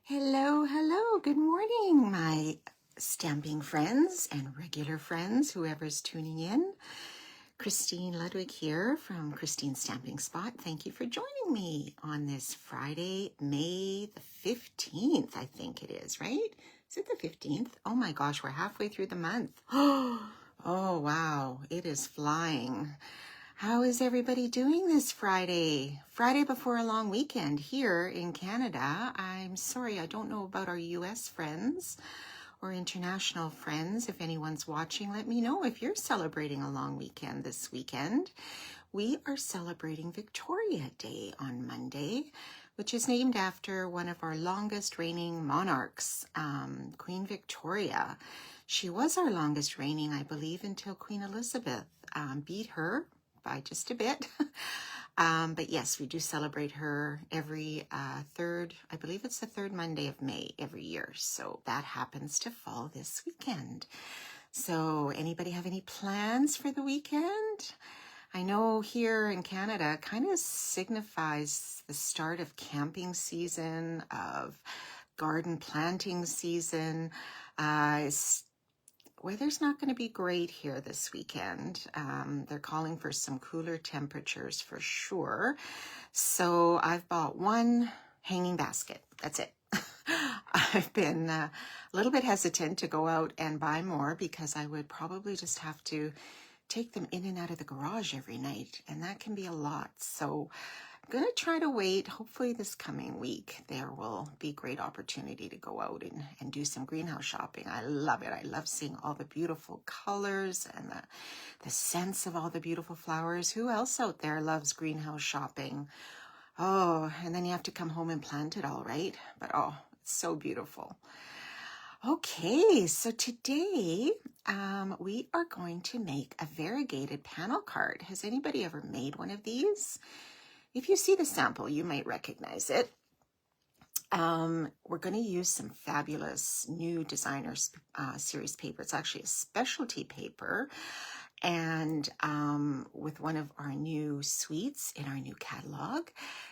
Hello, hello. Good morning, my stamping friends and regular friends, whoever's tuning in. Christine Ludwig here from Christine's Stamping Spot. Thank you for joining me on this Friday, May the 15th, I think it is, right? Is it the 15th? Oh my gosh, we're halfway through the month. Oh, wow. It is flying. How is everybody doing this Friday? Friday before a long weekend here in Canada. I'm sorry, I don't know about our US friends or international friends. If anyone's watching, let me know if you're celebrating a long weekend this weekend. We are celebrating Victoria Day on Monday, which is named after one of our longest reigning monarchs, Queen Victoria. She was our longest reigning, I believe, until Queen Elizabeth beat her by just a bit. But yes, we do celebrate her every I believe it's the third Monday of May every year. So that happens to fall this weekend. So anybody have any plans for the weekend? I know here in Canada, it kind of signifies the start of camping season, of garden planting season. Weather's not going to be great here this weekend. They're calling for some cooler temperatures for sure. So I've bought one hanging basket. That's it. I've been a little bit hesitant to go out and buy more because I would probably just have to take them in and out of the garage every night, and that can be a lot. So I'm going to try to wait. Hopefully this coming week there will be great opportunity to go out and do some greenhouse shopping. I love it. I love seeing all the beautiful colors and the scents of all the beautiful flowers. Who else out there loves greenhouse shopping? Oh, and then you have to come home and plant it all, right? But oh, it's so beautiful. Okay, so today we are going to make a variegated panel card. Has anybody ever made one of these? If you see the sample, you might recognize it. We're going to use some fabulous new designers series paper. It's actually a specialty paper, and with one of our new suites in our new catalog.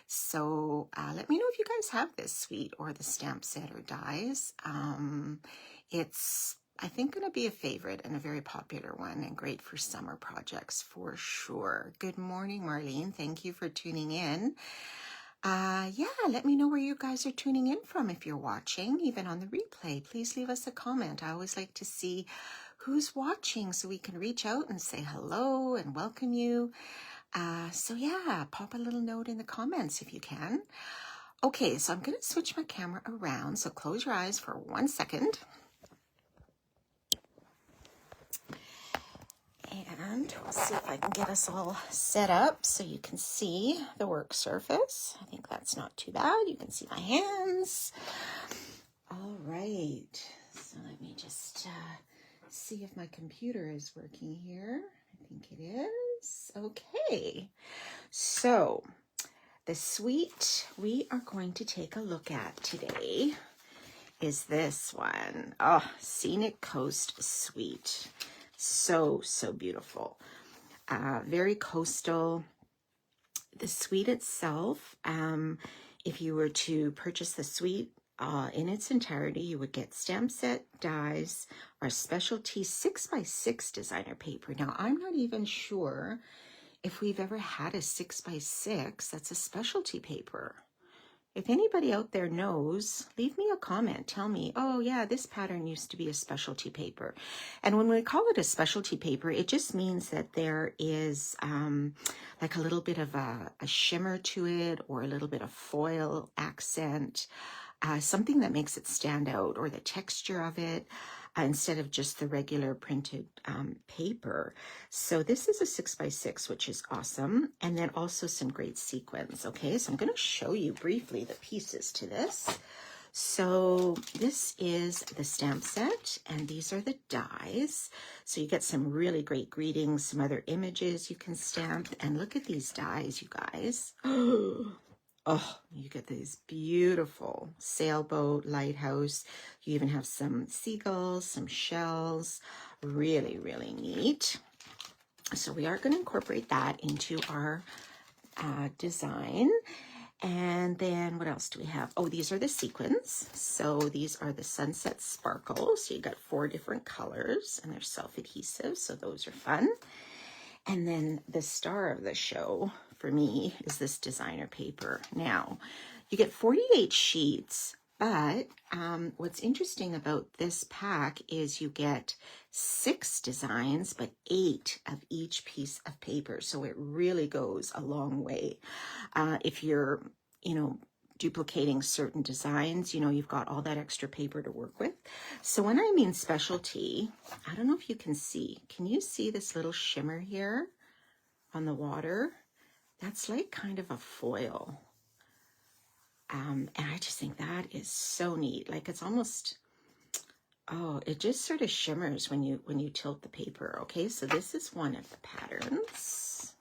So let me know if you guys have this suite or the stamp set or dies. It's, I think, going to be a favorite and a very popular one and great for summer projects for sure. Good morning, Marlene. Thank you for tuning in. Yeah, let me know where you guys are tuning in from if you're watching, even on the replay. Please leave us a comment. I always like to see who's watching so we can reach out and say hello and welcome you. So yeah, pop a little note in the comments if you can. Okay, so I'm going to switch my camera around. So close your eyes for 1 second. And we'll see if I can get us all set up so you can see the work surface. I think that's not too bad. You can see my hands. All right. So let me just see if my computer is working here. I think it is. Okay. So the suite we are going to take a look at today is this one. Oh, Scenic Coast suite. So beautiful. Very coastal. The suite itself, if you were to purchase the suite in its entirety, you would get stamp set, dies, or specialty 6x6 designer paper. Now, I'm not even sure if we've ever had a 6x6 that's a specialty paper. If anybody out there knows, leave me a comment. Tell me, oh yeah, this pattern used to be a specialty paper. And when we call it a specialty paper, it just means that there is like a little bit of a shimmer to it, or a little bit of foil accent, something that makes it stand out, or the texture of it, instead of just the regular printed paper. So this is a 6x6, which is awesome. And then also some great sequins. Okay, so I'm going to show you briefly the pieces to this. So this is the stamp set, and these are the dies. So you get some really great greetings, some other images you can stamp. And look at these dies, you guys. Oh, you get these beautiful sailboat, lighthouse. You even have some seagulls, some shells. Really, really neat. So we are going to incorporate that into our design. And then what else do we have? Oh, these are the sequins. So these are the Sunset Sparkles. So you got 4 different colors and they're self-adhesive. So those are fun. And then the star of the show for me is this designer paper. Now, you get 48 sheets, but what's interesting about this pack is you get 6 designs, but 8 of each piece of paper. So it really goes a long way. If you're, duplicating certain designs, you've got all that extra paper to work with. So when I mean specialty, I don't know if you can see. Can you see this little shimmer here on the water? That's like kind of a foil. And I just think that is so neat. Like it's almost, it just sort of shimmers when you tilt the paper. Okay, so this is one of the patterns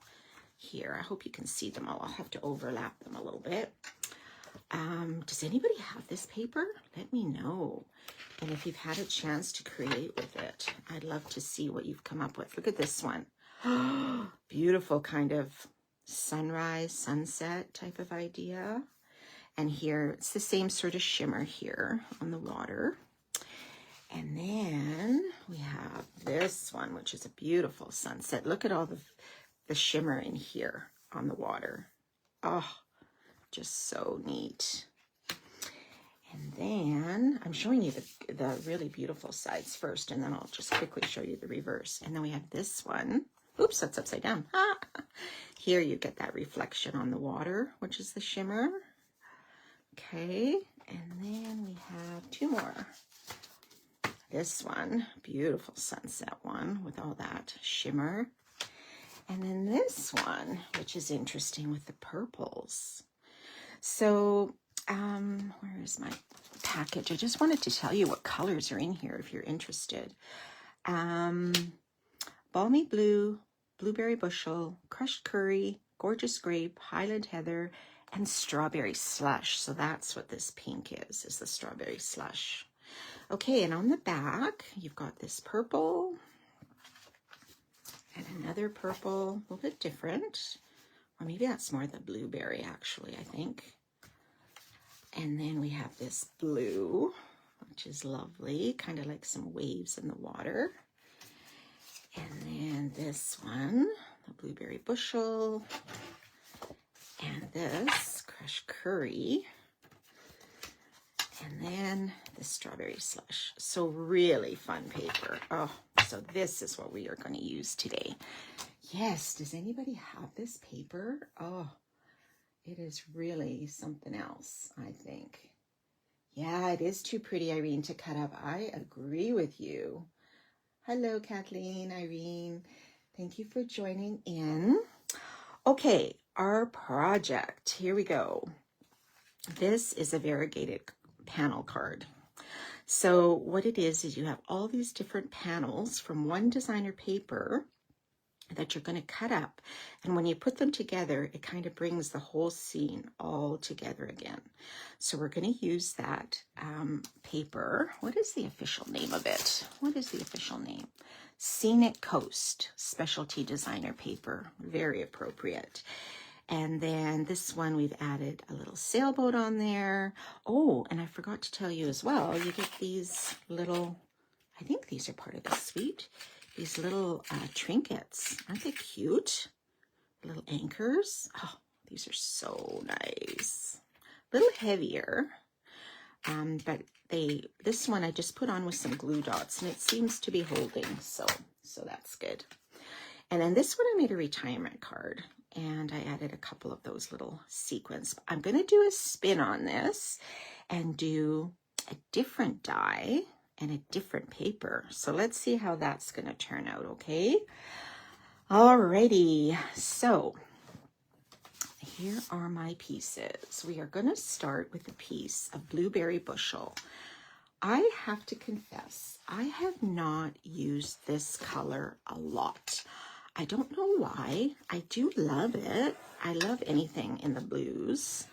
here. I hope you can see them all. I'll have to overlap them a little bit. Does anybody have this paper? Let me know. And if you've had a chance to create with it, I'd love to see what you've come up with. Look at this one. Beautiful kind of sunrise, sunset type of idea. And here, it's the same sort of shimmer here on the water. And then we have this one, which is a beautiful sunset. Look at all the shimmer in here on the water. Oh, just so neat. And then I'm showing you the really beautiful sides first, and then I'll just quickly show you the reverse. And then we have this one. Oops, that's upside down. Here you get that reflection on the water, which is the shimmer. Okay, and then we have 2 more. This one, beautiful sunset one with all that shimmer. And then this one, which is interesting with the purples. So, where is my package? I just wanted to tell you what colors are in here if you're interested. Balmy Blue, Blueberry Bushel, Crushed Curry, Gorgeous Grape, Highland Heather, and Strawberry Slush. So that's what this pink is the Strawberry Slush. Okay, and on the back, you've got this purple and another purple, a little bit different. Or maybe that's more the blueberry, actually, I think. And then we have this blue, which is lovely, kind of like some waves in the water. And then this one, the Blueberry Bushel. And this Crushed Curry. And then the Strawberry Slush. So really fun paper. Oh, so this is what we are going to use today. Yes, does anybody have this paper? Oh, it is really something else, I think. Yeah, it is too pretty, Irene, to cut up. I agree with you. Hello, Kathleen, Irene. Thank you for joining in. Okay, our project. Here we go. This is a variegated panel card. So what it is you have all these different panels from one designer paper that you're going to cut up. And when you put them together, it kind of brings the whole scene all together again. So we're going to use that paper. What is the official name of it? What is the official name? Scenic Coast Specialty Designer Paper. Very appropriate. And then this one, we've added a little sailboat on there. Oh, and I forgot to tell you as well, you get these little, I think these are part of the suite, these little trinkets. Aren't they cute? Little anchors. Oh, these are so nice. A little heavier, but this one I just put on with some glue dots, and it seems to be holding, so that's good. And then this one I made a retirement card, and I added a couple of those little sequins. I'm going to do a spin on this and do a different die and a different paper. So let's see how that's going to turn out, okay? Alrighty, so here are my pieces. We are going to start with a piece of Blueberry Bushel. I have to confess, I have not used this color a lot. I don't know why. I do love it. I love anything in the blues.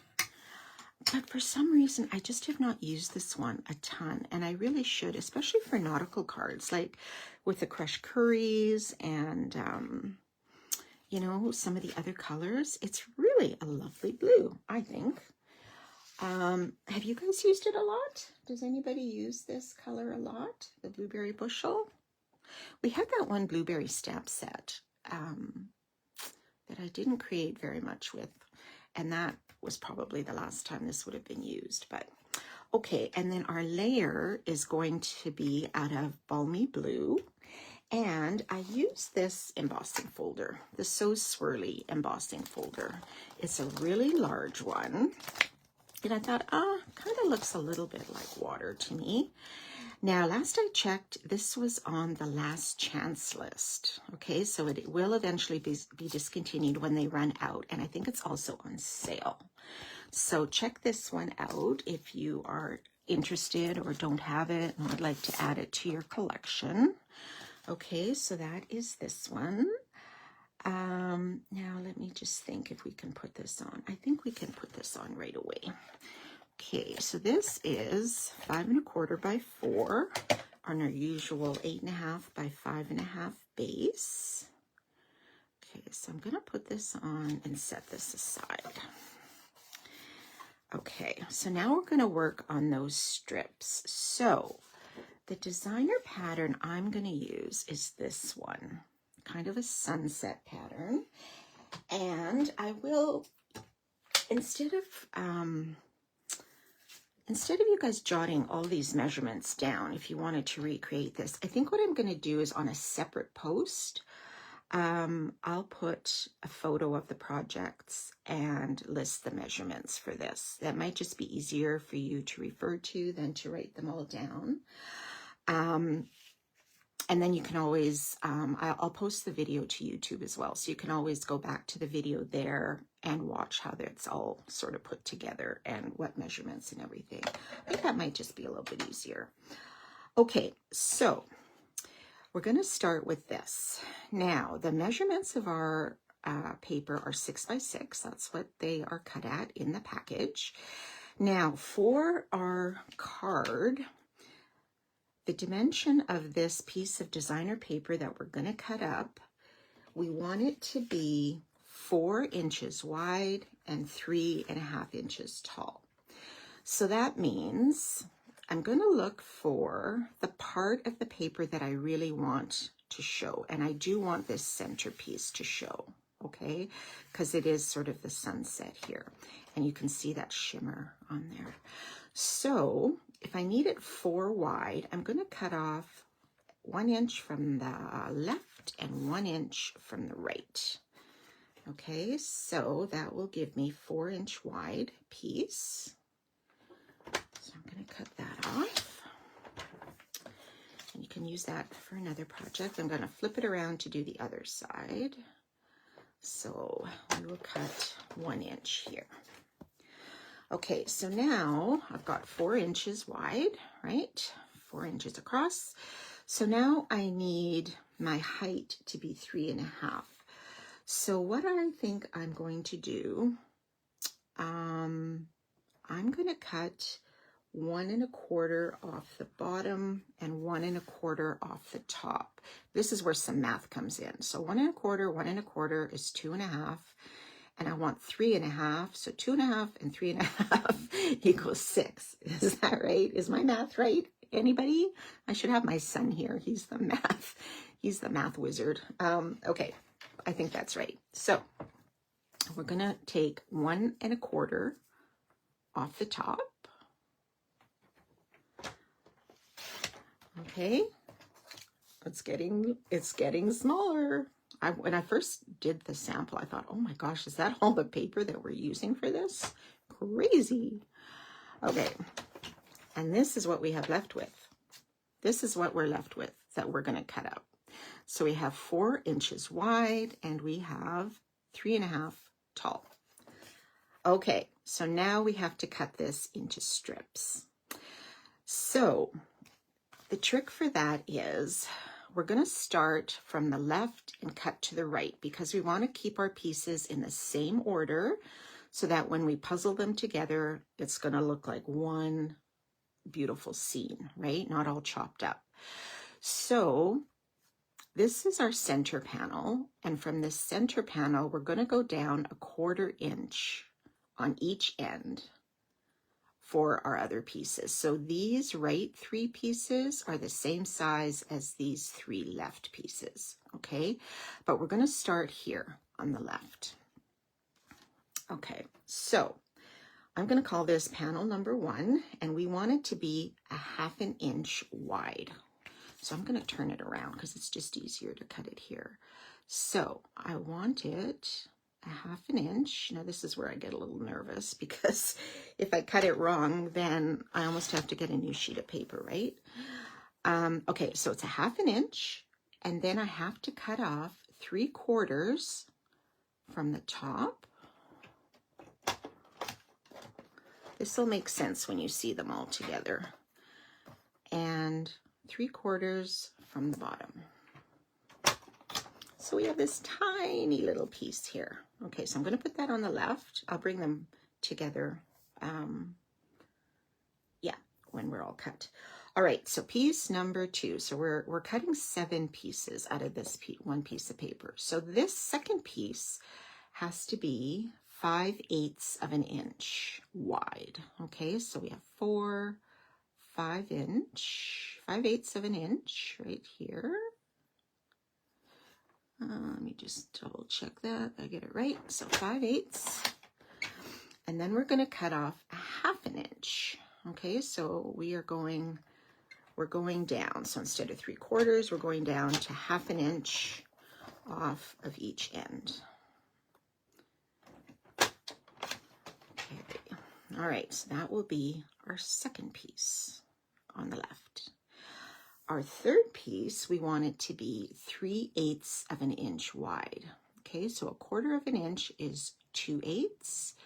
But for some reason, I just have not used this one a ton. And I really should, especially for nautical cards, like with the Crushed Curries and, you know, some of the other colors. It's really a lovely blue, I think. Have you guys used it a lot? Does anybody use this color a lot? The Blueberry Bushel? We had that one blueberry stamp set that I didn't create very much with. And that was probably the last time this would have been used. But okay, and then our layer is going to be out of Balmy Blue. And I use this embossing folder, the So Swirly embossing folder. It's a really large one. And I thought, kind of looks a little bit like water to me. Now, last I checked, this was on the last chance list. Okay, so it will eventually be discontinued when they run out. And I think it's also on sale. So check this one out if you are interested or don't have it and would like to add it to your collection. Okay, so that is this one. Now let me just think if we can put this on. I think we can put this on right away. Okay, so this is 5 1/4 by 4 on our usual 8 1/2 by 5 1/2 base. Okay, so I'm gonna put this on and set this aside. Okay, so now we're gonna work on those strips. So the designer pattern I'm going to use is this one, kind of a sunset pattern. And I will, instead of you guys jotting all these measurements down, if you wanted to recreate this, I think what I'm going to do is on a separate post, I'll put a photo of the projects and list the measurements for this. That might just be easier for you to refer to than to write them all down. And then you can always, I'll post the video to YouTube as well. So you can always go back to the video there and watch how it's all sort of put together and what measurements and everything. I think that might just be a little bit easier. Okay, so we're going to start with this. Now, the measurements of our paper are 6 by 6. That's what they are cut at in the package. Now, for our card, the dimension of this piece of designer paper that we're going to cut up, we want it to be 4 inches wide and 3 1/2 inches tall. So that means I'm going to look for the part of the paper that I really want to show. And I do want this centerpiece to show, okay? Because it is sort of the sunset here. And you can see that shimmer on there. So if I need it 4 wide, I'm going to cut off 1 inch from the left and 1 inch from the right. Okay, so that will give me 4 inch wide piece. So I'm going to cut that off. And you can use that for another project. I'm going to flip it around to do the other side. So we will cut 1 inch here. Okay, so now I've got 4 inches wide, right? 4 inches across. So now I need my height to be 3 1/2. So what I think I'm going to do, I'm going to cut 1 1/4 off the bottom and 1 1/4 off the top. This is where some math comes in. So 1 1/4, 1 1/4 is 2 1/2. And I want 3 1/2. So 2 1/2 and 3 1/2 equals 6. Is that right? Is my math right? Anybody? I should have my son here. He's the math wizard. Okay, I think that's right. So we're gonna take 1 1/4 off the top. Okay, it's getting smaller. When I first did the sample, I thought, oh my gosh, is that all the paper that we're using for this? Crazy. Okay, and this is what we have left with. This is what we're left with that we're going to cut out. So we have 4 inches wide and we have 3 1/2 tall. Okay, so now we have to cut this into strips. So the trick for that is we're going to start from the left and cut to the right because we want to keep our pieces in the same order so that when we puzzle them together, it's going to look like one beautiful scene, right? Not all chopped up. So this is our center panel, and from this center panel, we're going to go down 1/4 inch on each end for our other pieces. So these right 3 pieces are the same size as these 3 left pieces, okay? But we're going to start here on the left. Okay, so I'm going to call this panel number 1, and we want it to be 1/2 inch wide. So I'm going to turn it around because it's just easier to cut it here. So I want it 1/2 inch. Now this is where I get a little nervous, because if I cut it wrong, then I almost have to get a new sheet of paper, right? Okay, so it's 1/2 inch, and then I have to cut off 3/4 from the top. This will make sense when you see them all together. And 3/4 from the bottom. So we have this tiny little piece here. Okay, so I'm going to put that on the left. I'll bring them together, yeah, when we're all cut. All right, so piece number 2. So we're cutting 7 pieces out of this one piece of paper. So this second piece has to be 5/8 of an inch wide. Okay, so we have 4, 5/8 of an inch right here. Let me just double check that I get it right. So 5/8, and then we're going to cut off 1/2 inch. Okay, so we're going down. So instead of 3/4, we're going down to 1/2 inch off of each end. Okay, all right, so that will be our second piece on the left. Our third piece, we want it to be 3/8 of an inch wide. Okay, so 1/4 of an inch is 2/8,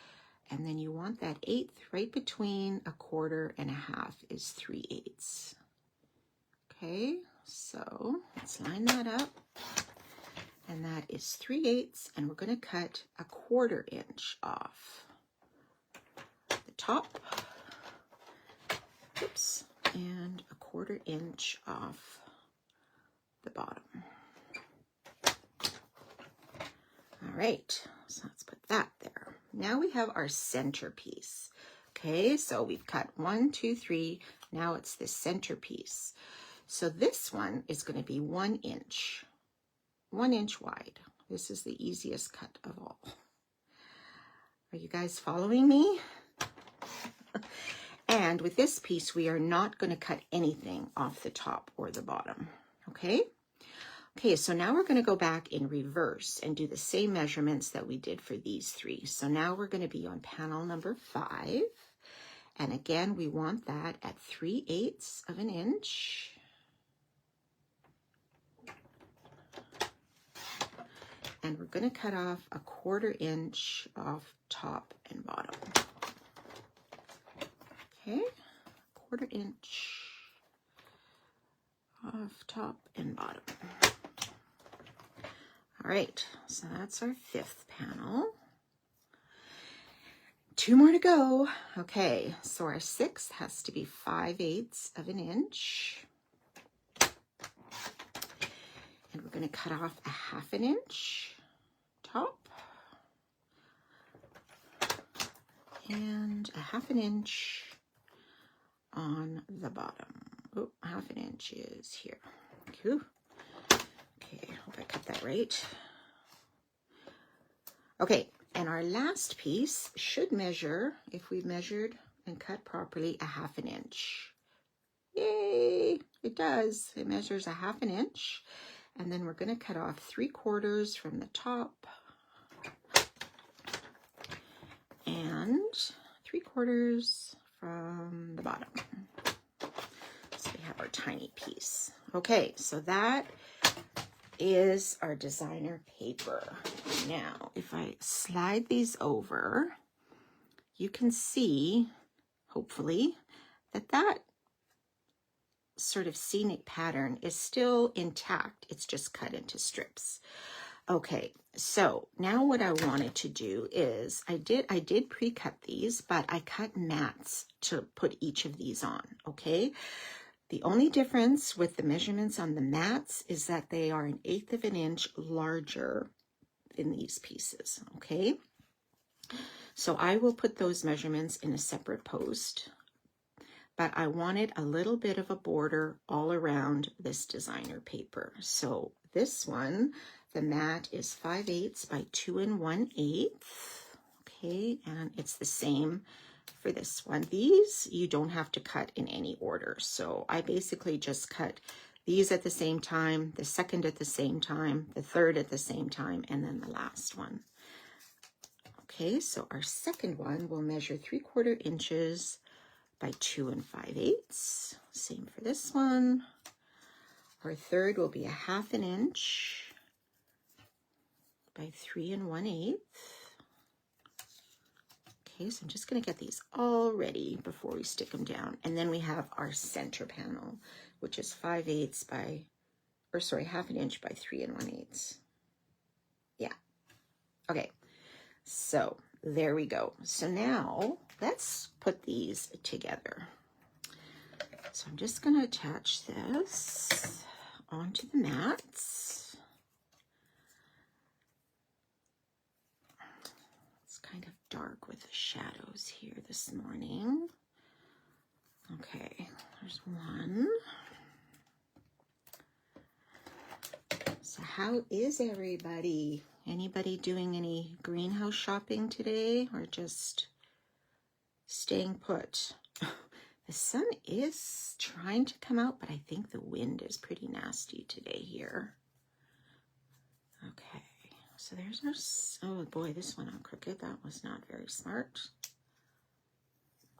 and then you want that 1/8 right between 1/4 and 1/2 is 3/8. Okay, so let's line that up, and that is 3/8, and we're going to cut 1/4 inch off the top. Oops. And 1/4 inch off the bottom. All right, so let's put that there. Now we have our center piece. Okay, so we've cut 1, 2, 3. Now it's the center piece. So this one is going to be 1 inch wide. This is the easiest cut of all. Are you guys following me? And with this piece, we are not going to cut anything off the top or the bottom, okay? Okay, so now we're going to go back in reverse and do the same measurements that we did for these 3. So now we're going to be on panel number 5. And again, we want that at 3/8 of an inch. And we're going to cut off 1/4 inch off top and bottom. Okay, 1/4 inch off top and bottom. All right, so that's our 5th panel. 2 more to go. Okay, so our 6th has to be 5/8 of an inch. And we're going to cut off 1/2 inch top. And 1/2 inch on the bottom. Oh, 1/2 inch is here. Whew. Okay, hope I cut that right. Okay, and our last piece should measure, if we've measured and cut properly, 1/2 inch. Yay, it does. It measures 1/2 inch. And then we're going to cut off 3/4 from the top and 3/4 from the bottom. So we have our tiny piece. Okay, so that is our designer paper. Now, if I slide these over, you can see, hopefully, that sort of scenic pattern is still intact. It's just cut into strips. Okay, so now what I wanted to do is I did pre-cut these, but I cut mats to put each of these on, okay? The only difference with the measurements on the mats is that they are 1/8 of an inch larger than these pieces, okay? So I will put those measurements in a separate post, but I wanted a little bit of a border all around this designer paper. So this one, the mat is 5/8 by 2 1/8, okay? And it's the same for this one. These you don't have to cut in any order. So I basically just cut these at the same time, the second at the same time, the third at the same time, and then the last one. Okay, so our second one will measure 3/4 inches by 2 5/8. Same for this one. Our third will be 1/2 inch by 3 1/8. Okay, so I'm just going to get these all ready before we stick them down. And then we have our center panel, which is 5/8 by, or sorry, 1/2 inch by 3 1/8. Yeah. Okay, so there we go. So now let's put these together. So I'm just going to attach this onto the mats. It's kind of dark with the shadows here this morning. Okay, there's one. So how is everybody? Anybody doing any greenhouse shopping today or just staying put? The sun is trying to come out, but I think the wind is pretty nasty today here. Okay, so there's our, oh boy, this one on crooked. That was not very smart.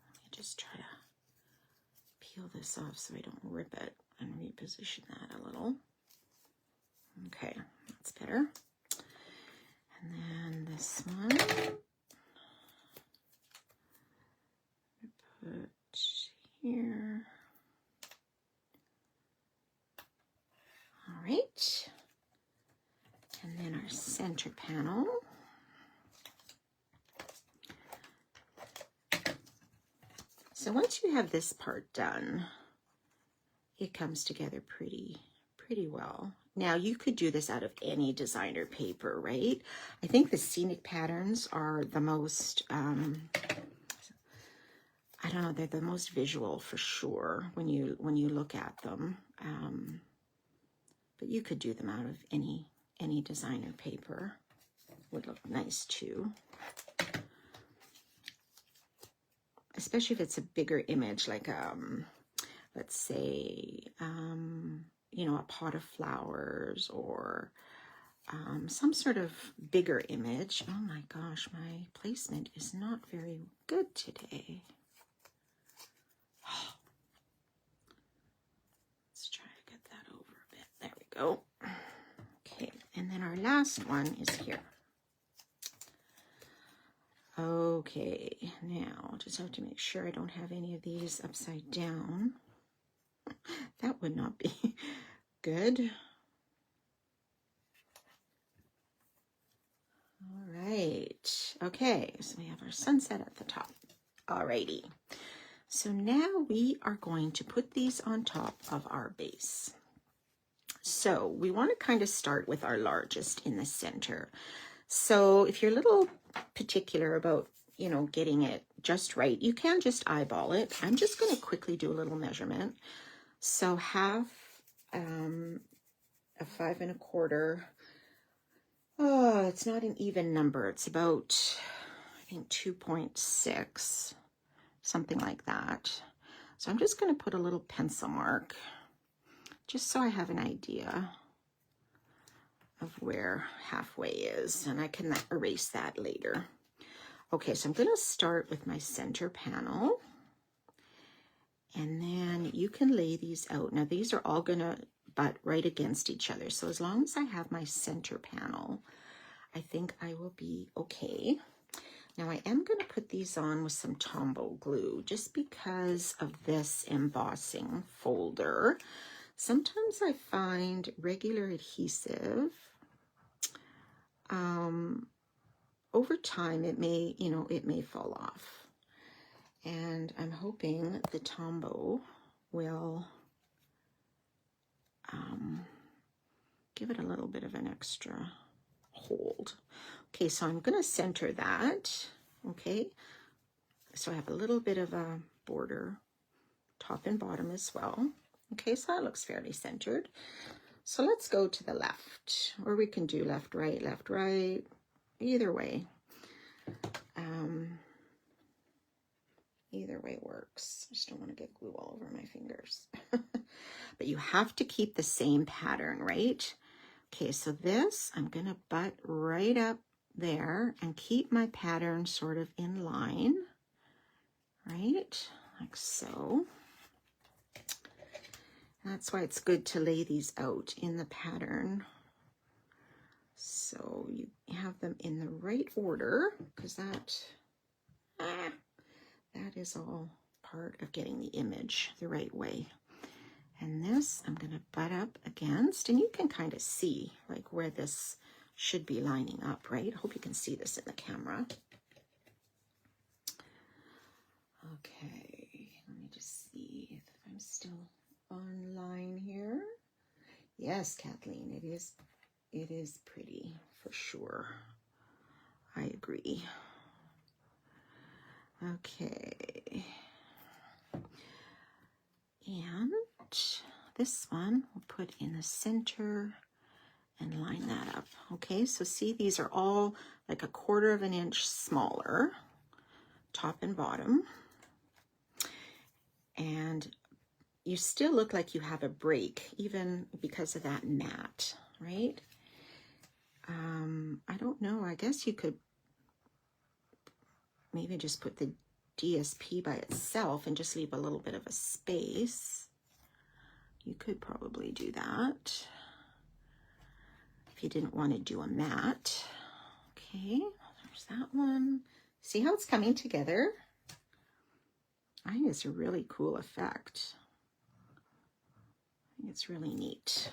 Let me just try to peel this off so I don't rip it and reposition that a little. Okay, that's better. And then this one, put here. All right. And then our center panel. So once you have this part done, it comes together pretty well. Now you could do this out of any designer paper, right? I think the Scenic patterns are the most, I don't know, they're the most visual for sure when you look at them. But you could do them out of any designer paper. Would look nice too. Especially if it's a bigger image, like let's say you know, a pot of flowers or some sort of bigger image. Oh my gosh, my placement is not very good today. Let's try to get that over a bit. There we go. Okay, and then our last one is here. Okay, now I'll just have to make sure I don't have any of these upside down. That would not be good. All right. Okay, so we have our sunset at the top. Alrighty. So now we are going to put these on top of our base. So we want to kind of start with our largest in the center. So if you're a little particular about, you know, getting it just right, you can just eyeball it. I'm just going to quickly do a little measurement. So half a 5 1/4. Oh, it's not an even number. It's about, I think, 2.6, something like that. So I'm just going to put a little pencil mark just so I have an idea of where halfway is, and I can erase that later. Okay, so I'm going to start with my center panel. And then you can lay these out. Now these are all gonna butt right against each other. So as long as I have my center panel, I think I will be okay. Now I am gonna put these on with some Tombow glue just because of this embossing folder. Sometimes I find regular adhesive, over time it may, you know, it may fall off. And I'm hoping the Tombow will give it a little bit of an extra hold. Okay, so I'm going to center that. Okay, so I have a little bit of a border, top and bottom as well. Okay, so that looks fairly centered. So let's go to the left, or we can do left, right, either way. Either way works. I just don't want to get glue all over my fingers. But you have to keep the same pattern, right? Okay, so this, I'm going to butt right up there and keep my pattern sort of in line, right? Like so. That's why it's good to lay these out in the pattern, so you have them in the right order, because that is all part of getting the image the right way. And this I'm going to butt up against, and you can kind of see like where this should be lining up, right? I hope you can see this in the camera. Okay, let me just see if I'm still online here. Yes, Kathleen, it is pretty for sure. I agree. Okay. And this one we'll put in the center and line that up. Okay, so see, these are all like 1/4 of an inch smaller, top and bottom. And you still look like you have a break, even because of that mat, right? I don't know. I guess you could maybe just put the DSP by itself and just leave a little bit of a space. You could probably do that if you didn't want to do a mat. Okay, there's that one. See how it's coming together? I think it's a really cool effect. I think it's really neat.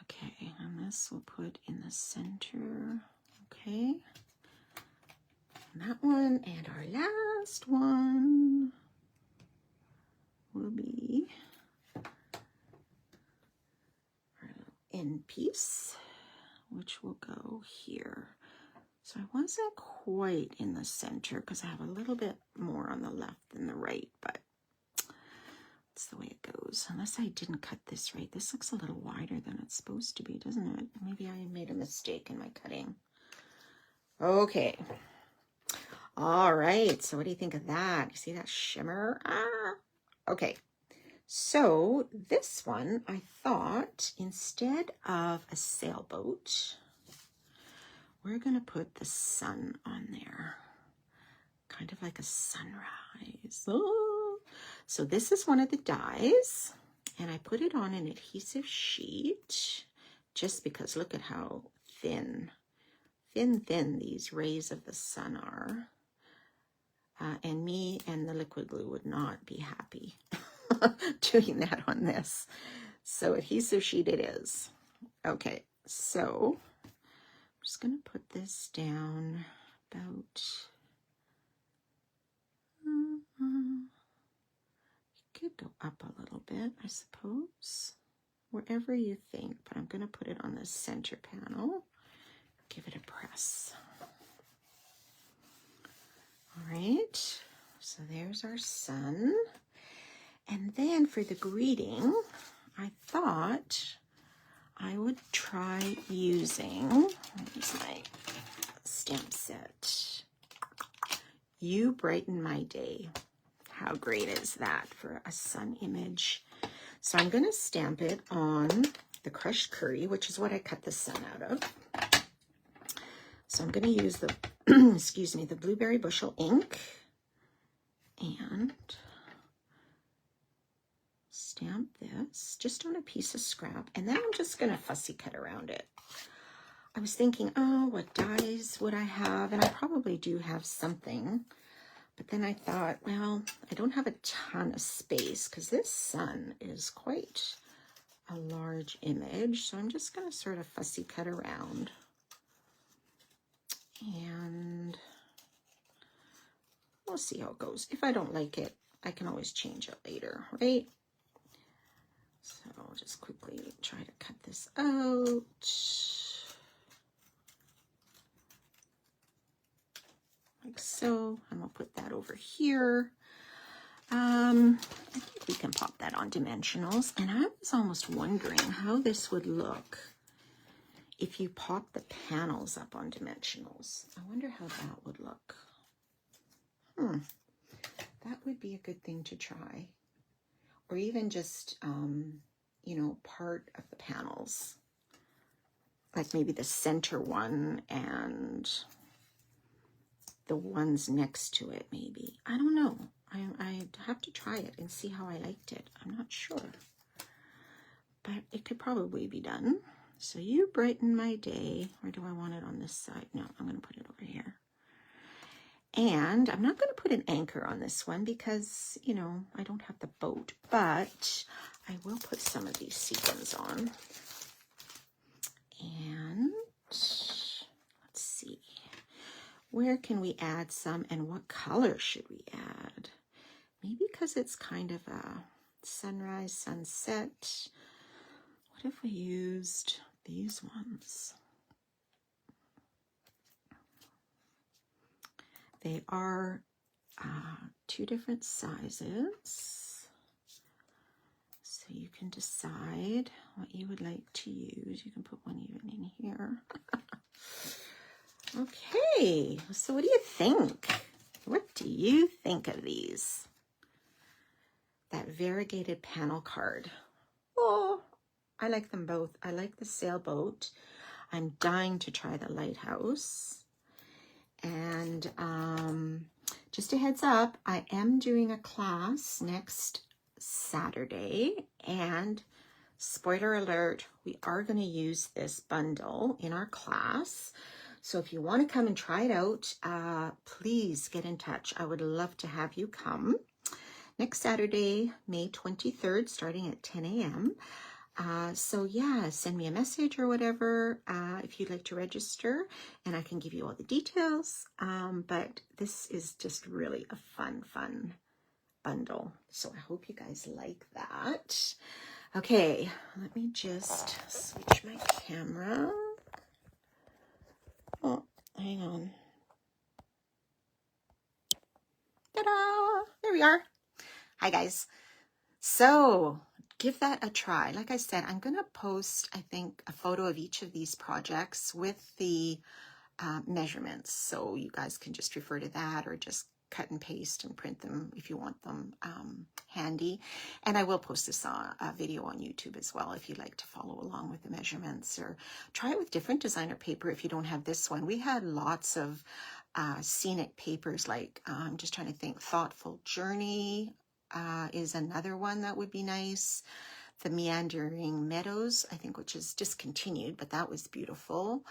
Okay, and this we'll put in the center. Okay. And that one, and our last one will be our little end piece, which will go here. So I wasn't quite in the center because I have a little bit more on the left than the right, but that's the way it goes. Unless I didn't cut this right. This looks a little wider than it's supposed to be, doesn't it? Maybe I made a mistake in my cutting. Okay. All right. So what do you think of that? You see that shimmer? Okay. So this one, I thought instead of a sailboat, we're going to put the sun on there. Kind of like a sunrise. Oh. So this is one of the dies, and I put it on an adhesive sheet just because look at how thin these rays of the sun are. And me and the liquid glue would not be happy doing that on this. So adhesive sheet it is. Okay, so I'm just going to put this down about... you could go up a little bit, I suppose, wherever you think, but I'm going to put it on the center panel. Give it a press. All right, so there's our sun. And then for the greeting, I thought I would try using, here's my stamp set, You Brighten My Day. How great is that for a sun image? So I'm going to stamp it on the crushed curry, which is what I cut the sun out of. So I'm going to use the, excuse me, the Blueberry Bushel ink and stamp this just on a piece of scrap. And then I'm just going to fussy cut around it. I was thinking, oh, what dies would I have? And I probably do have something. But then I thought, well, I don't have a ton of space because this sun is quite a large image. So I'm just going to sort of fussy cut around. And we'll see how it goes. If I don't like it, I can always change it later, right? So I'll just quickly try to cut this out. Like so. I'm going to put that over here. I think we can pop that on dimensionals. And I was almost wondering how this would look if you pop the panels up on dimensionals. I wonder how that would look. That would be a good thing to try. Or even just, you know, part of the panels. Like maybe the center one and the ones next to it, maybe. I don't know. I'd have to try it and see how I liked it. I'm not sure. But it could probably be done. So you brighten my day. Or do I want it on this side? No, I'm going to put it over here. And I'm not going to put an anchor on this one because, you know, I don't have the boat. But I will put some of these sequins on. And let's see. Where can we add some and what color should we add? Maybe because it's kind of a sunrise, sunset. What if we used these ones? They are 2 different sizes. So you can decide what you would like to use. You can put one even in here. Okay, so what do you think? What do you think of these? That variegated panel card. Oh, I like them both. I like the sailboat. I'm dying to try the lighthouse. And just a heads up, I am doing a class next Saturday. And spoiler alert, we are going to use this bundle in our class. So if you want to come and try it out, please get in touch. I would love to have you come. Next Saturday, May 23rd, starting at 10 a.m. So yeah, send me a message or whatever if you'd like to register, and I can give you all the details. But this is just really a fun bundle. So I hope you guys like that. Okay, let me just switch my camera. Oh, hang on. Ta-da! There we are. Hi, guys. So give that a try. Like I said, I'm going to post, I think, a photo of each of these projects with the measurements. So you guys can just refer to that or just cut and paste and print them if you want them handy. And I will post this video on YouTube as well if you'd like to follow along with the measurements, or try it with different designer paper if you don't have this one. We had lots of scenic papers, like I'm just trying to think, Thoughtful Journey is another one that would be nice. The Meandering Meadows, I think, which is discontinued, but that was beautiful.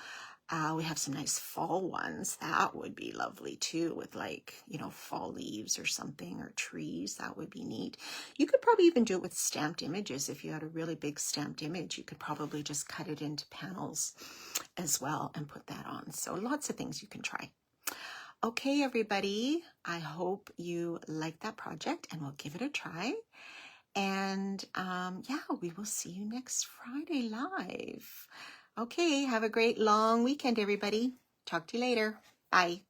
We have some nice fall ones. That would be lovely too, with like, you know, fall leaves or something, or trees. That would be neat. You could probably even do it with stamped images. If you had a really big stamped image, you could probably just cut it into panels as well and put that on. So lots of things you can try. Okay, everybody, I hope you like that project and we'll give it a try. And yeah, we will see you next Friday live. Okay, have a great long weekend, everybody. Talk to you later. Bye.